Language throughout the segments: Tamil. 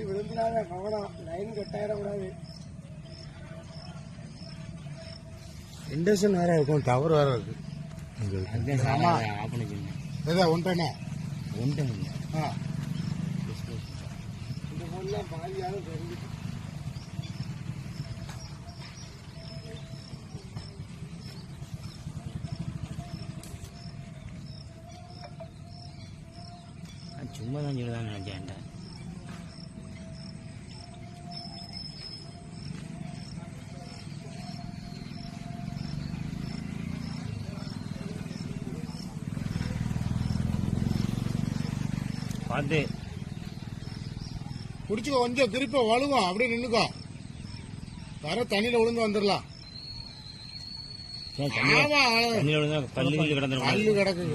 விழுந்துடாத கவனம், லைன் கட் ஆயிடக்கூடாது. இண்டக்ஷன் வேற இருக்கும், டவர் வேற இருக்கு. ஒன்றே இந்த போன்லாம் பாதியாலும் தெரிஞ்சு சும்மா தான் சொல்லுதான் நினைச்சேன்டா. பார்த்து குடிச்சுக்கோ, கொஞ்சம் திருப்பி வழுகும், அப்படியே நின்னுக்கோ. வர தண்ணியில விழுந்து வந்துடலாம். தண்ணியில விழுந்தா கல்லு கிடந்துடும். கல்லு கிடக்கு.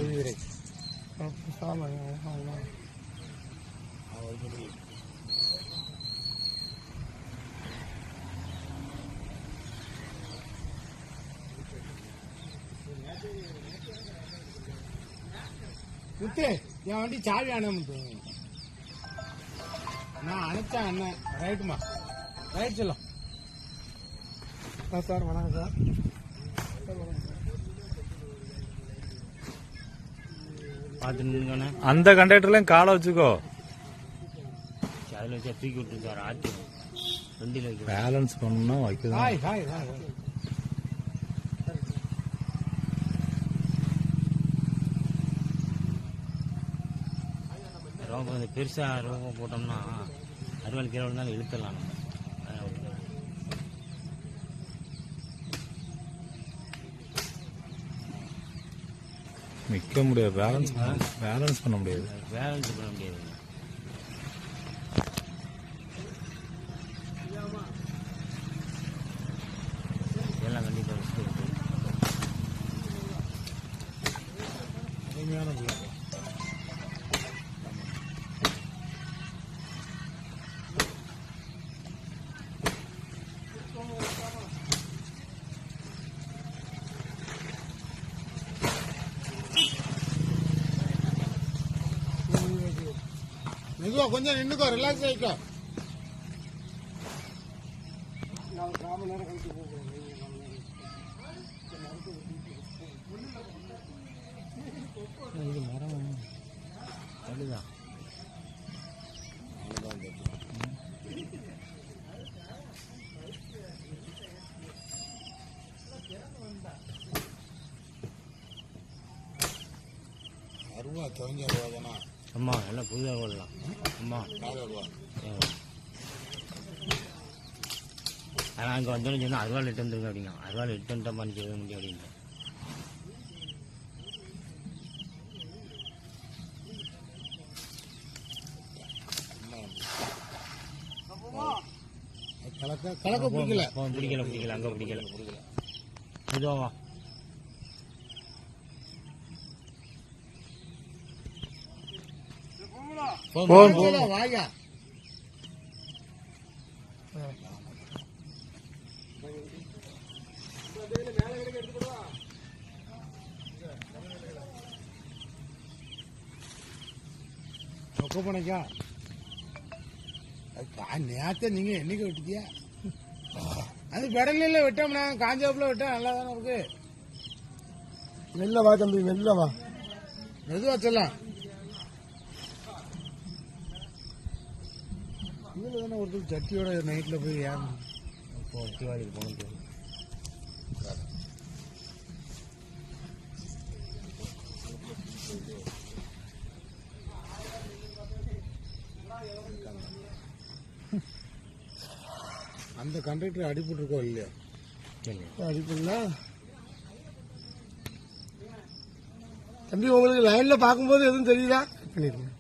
முத்து, என் வண்டி சாவி அண்ணன் நான் அனுப்பிச்சேன் அண்ணன். ரைட்டுமா, ரைட் சொல்லும். சார் வணக்கம் சார். பார்த்து அந்த கண்டக்டர்லையும் காலை வச்சுக்கோ. அதில் வச்சா தூக்கி விட்டு சார் ஆட்டி வண்டியில் வைக்க பேலன்ஸ் பண்ணணும் வைக்கணும். ரோபம் இந்த பெருசாக ரோபம் போட்டோம்னா அறுவாள் கீழே விழுந்தாலும் இழுத்துடலாம் நம்ம. நிற்க முடியாது, பேலன்ஸ் பண்ண முடியாது. பேலன்ஸ் பண்ண முடியாது. எல்லாம் கண்டிப்பாக ரிஸ்க் இருக்கு. மெதுவா கொஞ்சம் நின்னுக்கோ, ரிலாக்ஸ் ஆயிக்கோ. இது மரம் கல்லுதான். அருவா துவங்கி அருவாதானா? அம்மா எல்லாம் புதுதாக ஓடலாம். அம்மா ஆனால் அங்கே வந்தோன்னு சொன்னால் அறுவாள் எட்டு வந்துருங்க அப்படிங்க. அறுவாள் எட்டு வந்துட்டப்பான்னு செய்ய முடியும் அப்படின்னு. கலக்க பிடிக்கல அங்கே பிடிக்கல. இதுவா வாயா போனக்கா நேரத்தை நீங்க என்னைக்கு வெட்டிட்டியா? அது பெடலில் வெட்டோம்னா காஞ்சாப்புல வெட்ட நல்லா தானே இருக்கு. மெல்ல வா தம்பி, மெல்ல வா, மெதுவா செல்லாம். இதில் தானே ஒருத்தர் சட்டியோட நைட்டில் போய் ஏன் தீபாவளிக்கு போகணும். அந்த கண்டக்டர் அடிபட்டு இருக்கோம் இல்லையா? அடிப்படல தம்பி. உங்களுக்கு லைன்ல பார்க்கும்போது எதுவும் தெரியுதா? பண்ணிருக்கேன்.